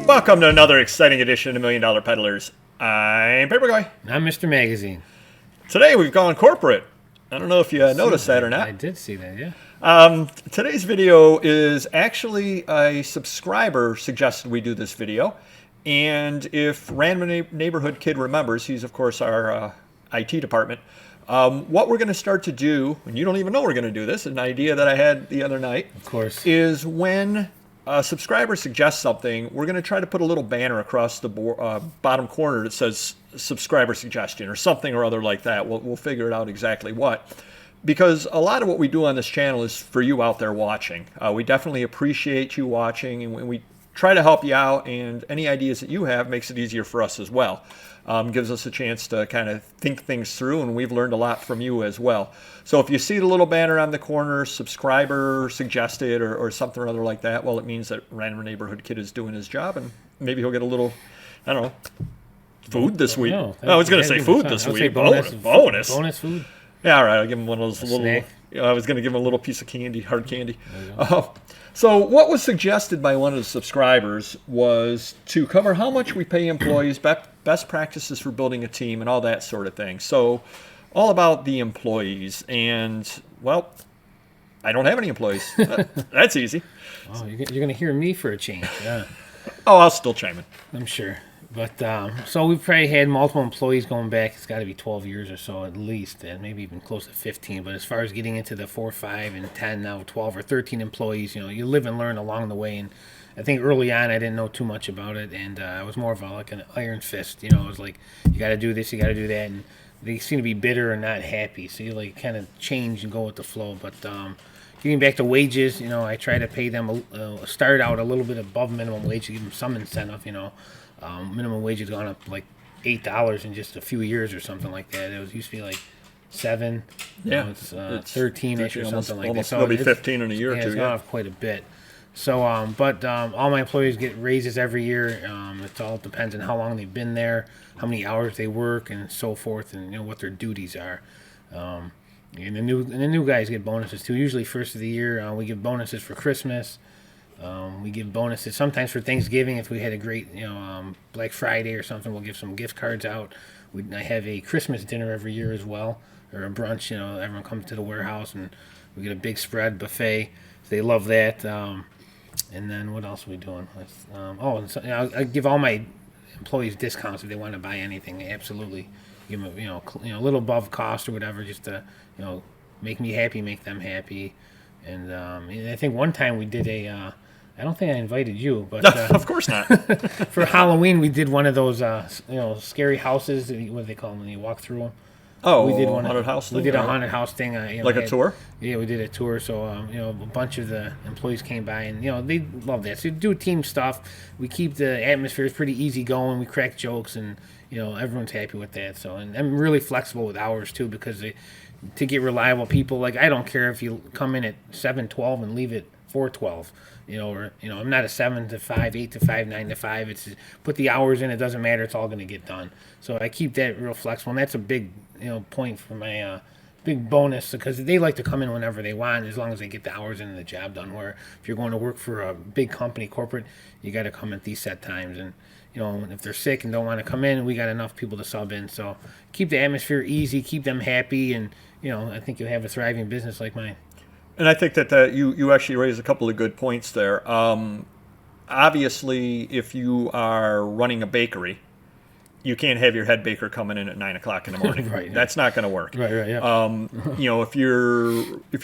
Welcome to another exciting edition of $1 Million Peddlers. I'm Paperboy. I'm Mr. Magazine. Today we've gone corporate. I don't know if you noticed that or not. I did see that, yeah. Today's video is actually a subscriber suggested we do this video. And if Random Neighborhood Kid remembers, he's of course our IT department, what we're going to start to do, and you don't even know we're going to do this, an idea that I had the other night, of course, is when a subscriber suggests something, we're going to try to put a little banner across the bottom corner that says subscriber suggestion or something or other like that. We'll figure it out exactly what. Because a lot of what we do on this channel is for you out there watching. We definitely appreciate you watching, and we try to help you out, and any ideas that you have makes it easier for us as well. Gives us a chance to kind of think things through, and we've learned a lot from you as well. So if you see the little banner on the corner, subscriber suggested or something or other like that, well, it means that Random Neighborhood Kid is doing his job, and maybe he'll get a little, I don't know, food this week. No, I was going to say food this week. Bonus food. Yeah, all right. I'll give him one of those little. Snack. I was going to give him a little piece of candy, hard candy. So what was suggested by one of the subscribers was to cover how much we pay employees, best practices for building a team, and all that sort of thing. So all about the employees. And, well, I don't have any employees. That's easy. Oh, you're going to hear me for a change. Yeah. Oh, I'll still chime in. I'm sure. But so we've probably had multiple employees going back. It's got to be 12 years or so at least, and maybe even close to 15. But as far as getting into the 4, 5, and 10, now 12 or 13 employees, you live and learn along the way. And I think early on I didn't know too much about it, and I was more of like an iron fist. It was like, you got to do this, you got to do that, and they seem to be bitter and not happy. So you like kind of change and go with the flow. But getting back to wages, I try to pay them start out a little bit above minimum wage to give them some incentive. Minimum wage has gone up like $8 in just a few years or something like that. It used to be like $7. Yeah, it's 13ish or something like that. So it'll be 15 in a year or two. It's gone up quite a bit. So, but all my employees get raises every year. It all depends on how long they've been there, how many hours they work, and so forth, and what their duties are. And the new guys get bonuses too. Usually first of the year, we give bonuses for Christmas. We give bonuses sometimes for Thanksgiving. If we had a great, Black Friday or something, we'll give some gift cards out. I have a Christmas dinner every year as well, or a brunch. Everyone comes to the warehouse and we get a big spread buffet. They love that. And then what else are we doing? I give all my employees discounts if they want to buy anything. Absolutely, give them a little above cost or whatever, just to make me happy, make them happy. And I think one time we did I don't think I invited you, but of course not. For Halloween, we did one of those, scary houses. What do they call them when you walk through them? Oh, we did one haunted house thing. We did a haunted house thing. Like a tour? Yeah, we did a tour. So, a bunch of the employees came by, and they love that. So, we do team stuff. We keep the atmosphere pretty easy going. We crack jokes, and everyone's happy with that. So, and I'm really flexible with hours too, because to get reliable people, like I don't care if you come in at 7:12 and leave at 4:12. I'm not a 7 to 5, 8 to 5, 9 to 5. It's put the hours in. It doesn't matter. It's all going to get done. So I keep that real flexible, and that's a big, point for my big bonus, because they like to come in whenever they want, as long as they get the hours in and the job done. Where if you're going to work for a big company, corporate, you got to come at these set times, and if they're sick and don't want to come in, we got enough people to sub in. So keep the atmosphere easy, keep them happy, and I think you'll have a thriving business like mine. And I think that you actually raised a couple of good points there. Obviously, if you are running a bakery, you can't have your head baker coming in at 9 o'clock in the morning. Right, yeah. That's not going to work. Right, yeah. If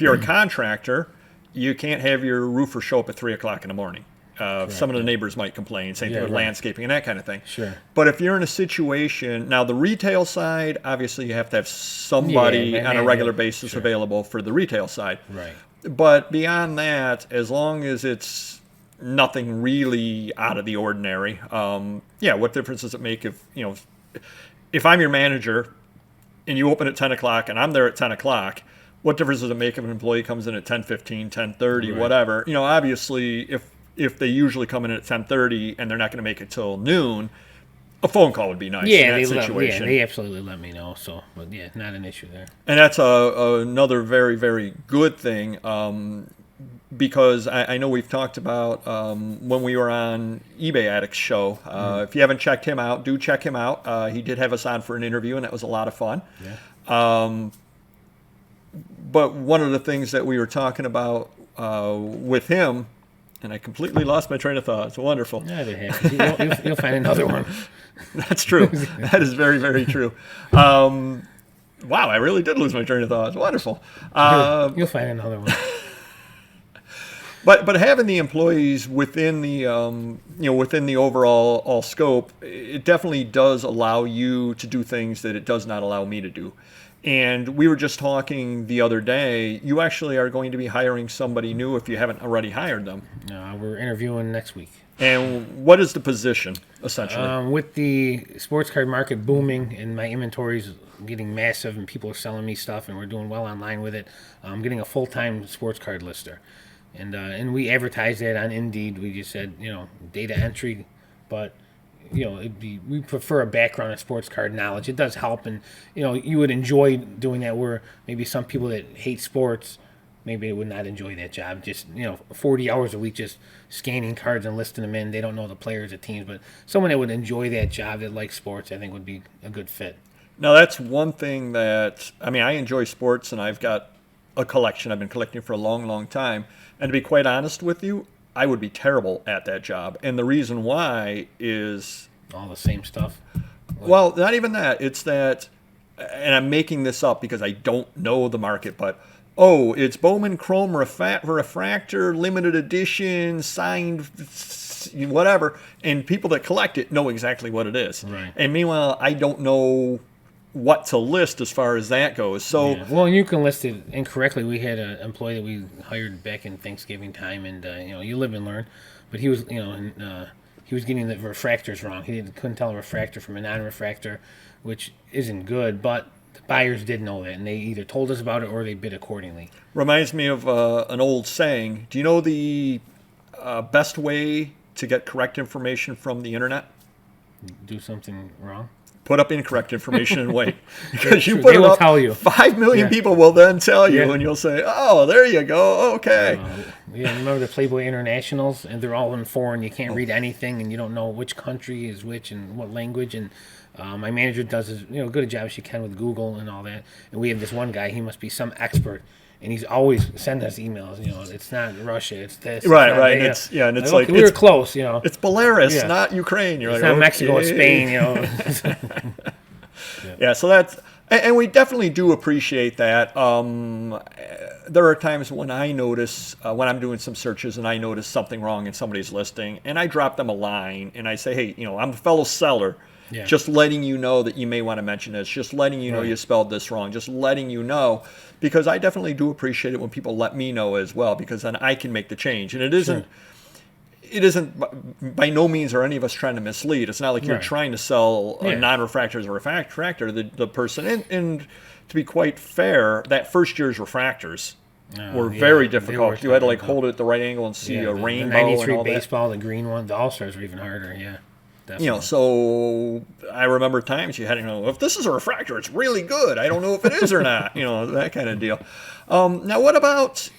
you're a contractor, you can't have your roofer show up at 3 o'clock in the morning. Some of the neighbors might complain, same thing with landscaping and that kind of thing. Sure. But if you're in a situation, now the retail side, obviously you have to have somebody on a regular basis available for the retail side. Right. But beyond that, as long as it's nothing really out of the ordinary, what difference does it make if I'm your manager and you open at 10 o'clock and I'm there at 10 o'clock, what difference does it make if an employee comes in at 10:15, 10:30, whatever? Obviously, if they usually come in at 10:30 and they're not going to make it till noon, A phone call would be nice Yeah, in that situation. they absolutely let me know. So, but yeah, not an issue there. And that's another very, very good thing, because I know we've talked about when we were on eBay Addicts show. If you haven't checked him out, do check him out. He did have us on for an interview, and that was a lot of fun. Yeah. But one of the things that we were talking about with him, and I completely lost my train of thought. It's wonderful. Yeah, that happens. You'll find another one. That's true. That is very, very true. Wow, I really did lose my train of thought. It's wonderful. You'll find another one. But having the employees within the within the overall scope, it definitely does allow you to do things that it does not allow me to do. And we were just talking the other day. You actually are going to be hiring somebody new if you haven't already hired them. We're interviewing next week. And what is the position essentially? With the sports card market booming and my inventory's getting massive and people are selling me stuff and we're doing well online with it, I'm getting a full-time sports card lister. And we advertised that on Indeed. We just said, data entry, but we prefer a background in sports card knowledge. It does help, and you would enjoy doing that. Where maybe some people that hate sports, maybe they would not enjoy that job. Just 40 hours a week just scanning cards and listing them in. They don't know the players, the teams, but someone that would enjoy that job that likes sports, I think would be a good fit. Now that's one thing that I enjoy sports, and I've got a collection. I've been collecting for a long, long time. And to be quite honest with you, I would be terrible at that job. And the reason why is... all the same stuff? Well, not even that. It's that, and I'm making this up because I don't know the market, but, it's Bowman Chrome Refractor, limited edition, signed, whatever. And people that collect it know exactly what it is. Right. And meanwhile, I don't know what to list as far as that goes. So Well, and you can list it incorrectly. We had an employee that we hired back in Thanksgiving time, and you live and learn. But he was he was getting the refractors wrong. He couldn't tell a refractor from a non-refractor, which isn't good. But the buyers did know that, and they either told us about it or they bid accordingly. reminds me of an old saying. Do you know the best way to get correct information from the internet? Do something wrong? Put up incorrect information and wait. Because you True. put They it will up, tell you. 5 million Yeah. people will then tell you, Yeah. and you'll say, oh, there you go, okay. Remember the Playboy Internationals? And they're all in foreign. You can't read anything, and you don't know which country is which and what language. And my manager does as good a job as she can with Google and all that. And we have this one guy. He must be some expert. And he's always sending us emails. It's not Russia. It's this. Right, it's not right. that. And it's okay, we were close. It's Belarus, Yeah. not Ukraine. You're It's like, not Mexico. It's okay. Spain. Yeah, so that's, and we definitely do appreciate that. There are times when I notice, when I'm doing some searches and I notice something wrong in somebody's listing, and I drop them a line and I say, hey, I'm a fellow seller. Yeah. Just letting you know that you may want to mention this. Just letting you know Right. you spelled this wrong. Just letting you know, because I definitely do appreciate it when people let me know as well, because then I can make the change. And it isn't. Sure. It isn't, by no means are any of us trying to mislead. It's not like you're Right. trying to sell a Yeah. non-refractor as a refractor. The person, and to be quite fair, that first year's refractors were yeah, very they difficult. were You had to difficult. hold it at the right angle and see a the rainbow 93 and all that. baseball, the green one, the All-Stars were even harder. Yeah, definitely. So I remember times you had to know, if this is a refractor, it's really good. I don't know if it is or not. That kind of deal. Now, what about,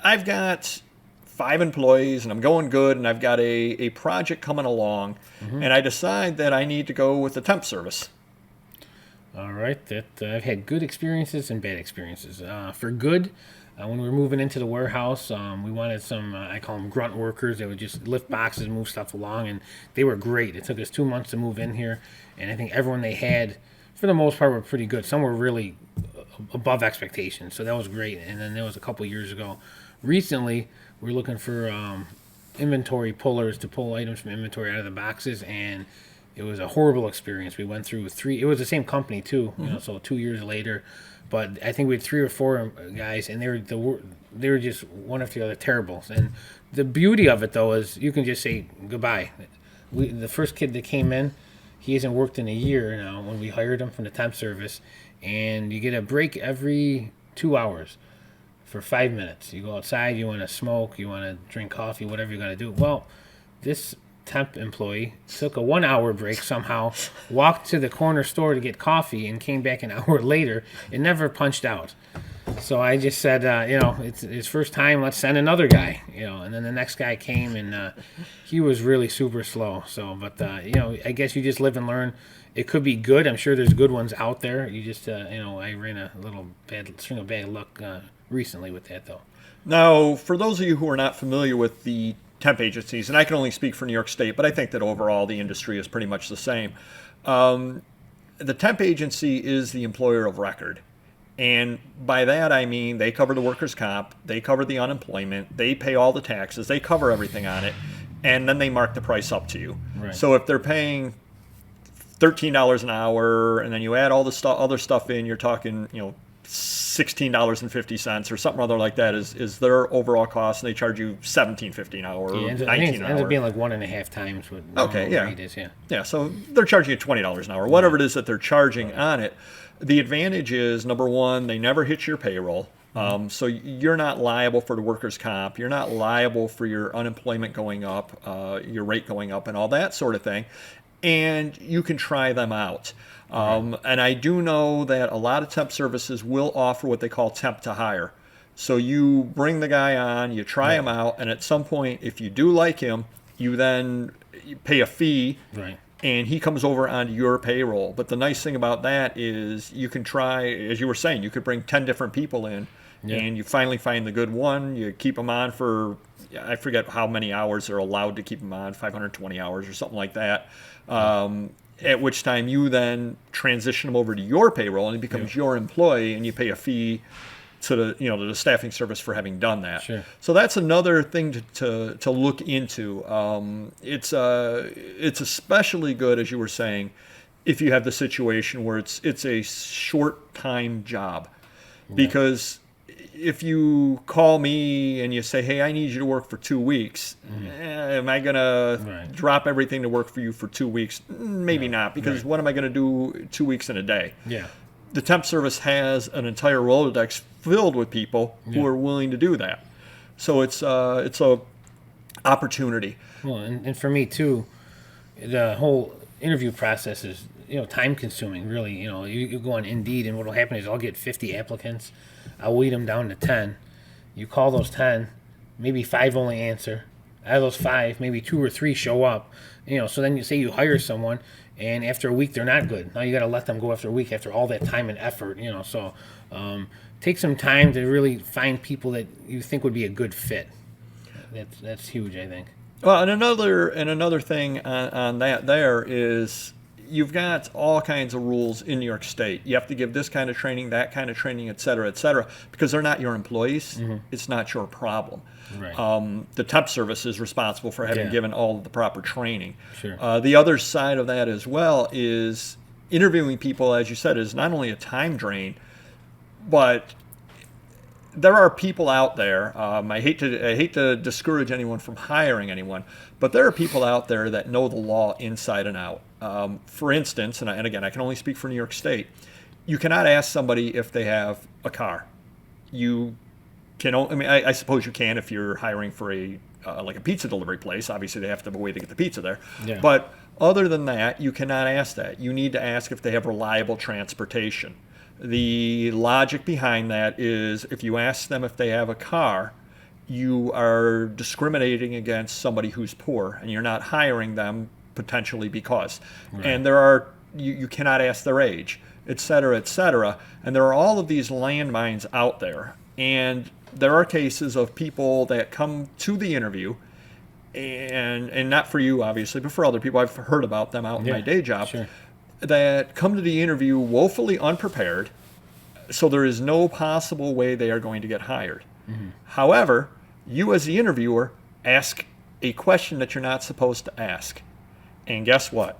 I've got 5 employees and I'm going good, and I've got a project coming along, and I decide that I need to go with the temp service. All right, that I've had good experiences and bad experiences. For good, when we were moving into the warehouse, we wanted some, I call them grunt workers. They would just lift boxes and move stuff along, and they were great. It took us 2 months to move in here, and I think everyone they had, for the most part, were pretty good. Some were really above expectations, so that was great. And then there was a couple years ago. Recently, we were looking for inventory pullers to pull items from inventory out of the boxes, and it was a horrible experience. We went through 3. It was the same company too, so 2 years later. But I think we had 3 or 4 guys, and they were just one after the other terrible. And the beauty of it though is you can just say goodbye. The first kid that came in, he hasn't worked in a year now. When we hired him from the temp service, and you get a break every 2 hours. For 5 minutes. You go outside, you want to smoke, you want to drink coffee, whatever you're going to do. Well, this temp employee took a 1 hour break somehow, walked to the corner store to get coffee, and came back an hour later and never punched out. So I just said, it's his first time. Let's send another guy. And then the next guy came, and he was really super slow. So, but I guess you just live and learn. It could be good. I'm sure there's good ones out there. You just, I ran a little string of bad luck recently with that, though. Now, for those of you who are not familiar with the temp agencies, and I can only speak for New York State, but I think that overall the industry is pretty much the same. The temp agency is the employer of record. And by that, I mean they cover the workers' comp, they cover the unemployment, they pay all the taxes, they cover everything on it, and then they mark the price up to you. Right. So if they're paying $13 an hour, and then you add all the other stuff in, you're talking, $16.50 or something other like that is their overall cost, and they charge you $17.50 an hour, Yeah, or it $19 ends an hour. up being like 1.5 times what Okay, yeah. rate is. Yeah. Yeah, so they're charging you $20 an hour, whatever it is that they're charging on it. The advantage is, number one, they never hit your payroll. So you're not liable for the workers' comp. You're not liable for your unemployment going up, your rate going up, and all that sort of thing. And you can try them out. And I do know that a lot of temp services will offer what they call temp to hire. So you bring the guy on, you try him out, and at some point, if you do like him, you then pay a fee. Right. And he comes over onto your payroll. But the nice thing about that is you can try, as you were saying, you could bring 10 different people in, and you finally find the good one. You keep them on for, I forget how many hours they're allowed to keep them on, 520 hours or something like that. At which time you then transition them over to your payroll, and he becomes your employee, and you pay a fee to the staffing service for having done that. Sure. So that's another thing to look into. It's especially good, as you were saying, if you have the situation where it's a short time job, because if you call me and you say, hey, I need you to work for 2 weeks, am I going to drop everything to work for you for 2 weeks? Maybe not, because what am I going to do 2 weeks in a day? Yeah. The temp service has an entire Rolodex filled with people who are willing to do that. So it's a opportunity. Well, and for me too, the whole interview process is time consuming. Really, you go on Indeed, and what will happen is I'll get 50 applicants. I'll weed them down to 10. You call those 10, maybe 5 only answer. Out of those 5, maybe 2 or 3 show up. So then you say you hire someone, and after a week they're not good. Now you got to let them go after a week after all that time and effort. So take some time to really find people that you think would be a good fit. That's huge, I think. Well, and another thing on that there is you've got all kinds of rules in New York State. You have to give this kind of training, that kind of training, et cetera, because they're not your employees. It's not your problem. Right. The temp service is responsible for having given all of the proper training. Sure. The other side of that as well is interviewing people, as you said, is not only a time drain, but there are people out there. I hate to discourage anyone from hiring anyone, but there are people out there that know the law inside and out. For instance, and again, I can only speak for New York State. You cannot ask somebody if they have a car. You can. I suppose you can if you're hiring for like a pizza delivery place. Obviously, they have to have a way to get the pizza there. Yeah. But other than that, you cannot ask that. You need to ask if they have reliable transportation. The logic behind that is if you ask them if they have a car, you are discriminating against somebody who's poor, and you're not hiring them potentially because. Right. And you cannot ask their age, et cetera, and there are all of these landmines out there. And there are cases of people that come to the interview, and not for you, obviously, but for other people. I've heard about them out in my day job. Sure. That come to the interview woefully unprepared, so there is no possible way they are going to get hired. However, you as the interviewer ask a question that you're not supposed to ask. And guess what?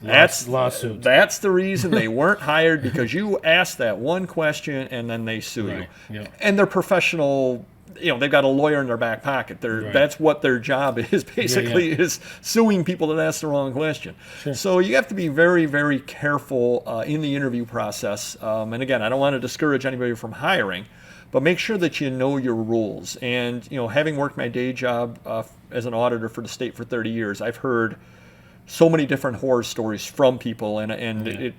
That's lawsuit. That's the reason they weren't hired, because you asked that one question and then they sue you. Yep. And they're professional they've got a lawyer in their back pocket. Right. That's what their job is, basically, is suing people that ask the wrong question. Sure. So you have to be very, very careful in the interview process. And again, I don't want to discourage anybody from hiring, but make sure that you know your rules. And, having worked my day job as an auditor for the state for 30 years, I've heard so many different horror stories from people, and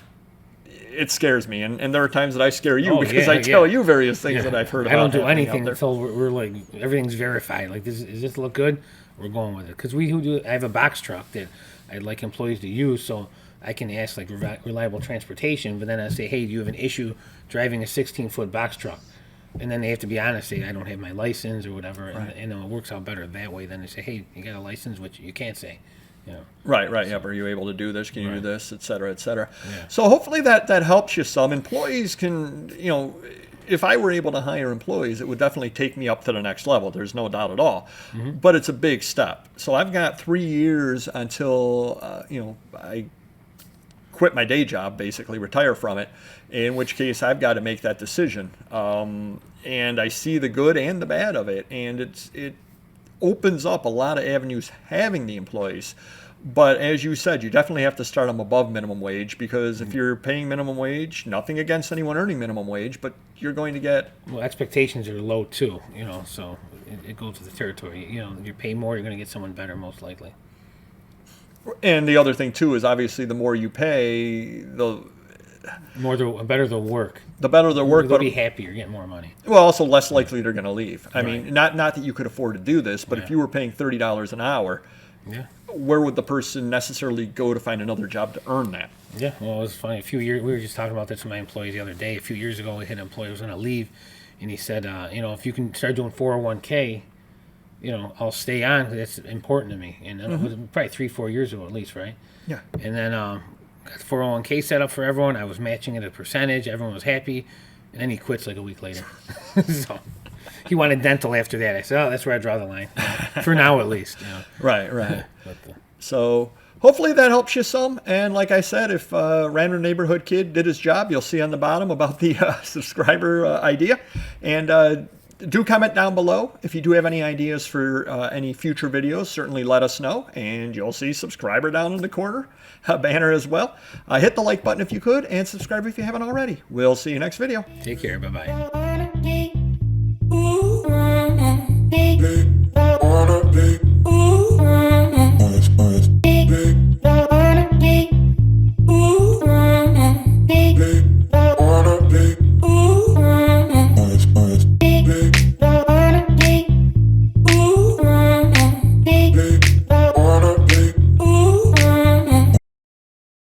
it scares me, and there are times that I scare you because I tell you various things that I've heard about. I don't do anything until we're like, everything's verified. Like, does this look good? We're going with it. Because I have a box truck that I'd like employees to use, so I can ask like reliable transportation, but then I say, hey, do you have an issue driving a 16-foot box truck? And then they have to be honest, say I don't have my license or whatever, right. and it works out better that way than they say, hey, you got a license, which you can't say. Right. Yeah. Are you able to do this? Can you do this, et cetera, et cetera? Yeah. So hopefully that helps you some. Employees can, if I were able to hire employees, it would definitely take me up to the next level. There's no doubt at all. Mm-hmm. But it's a big step. So I've got 3 years until, I quit my day job, basically retire from it, in which case I've got to make that decision. And I see the good and the bad of it. And it opens up a lot of avenues having the employees. But as you said, you definitely have to start them above minimum wage, because if you're paying minimum wage, nothing against anyone earning minimum wage, but you're going to get... Well, expectations are low too, so it goes with the territory. You pay more, you're going to get someone better most likely. And the other thing too is obviously the more you pay, the better the work. The better their work, they'll be happier, get more money. Well, also less likely they're going to leave. I Right. mean, not that you could afford to do this, but if you were paying $30 an hour, where would the person necessarily go to find another job to earn that? Yeah, well, it was funny. We were just talking about this with my employees the other day. A few years ago, we had an employee who was going to leave, and he said, if you can start doing 401k, I'll stay on because it's important to me. And it was probably 3-4 years ago at least, right? Yeah. And then got the 401k set up for everyone. I was matching it a percentage. Everyone was happy. And then he quits like a week later. So he wanted dental after that. I said, that's where I draw the line. For now, at least. Right. So hopefully that helps you some. And like I said, if Random Neighborhood Kid did his job, you'll see on the bottom about the subscriber idea. And do comment down below if you do have any ideas for any future videos. Certainly let us know, and you'll see subscriber down in the corner, banner as well. Hit the like button if you could, and subscribe if you haven't already. We'll see you next video. Take care. Bye-bye.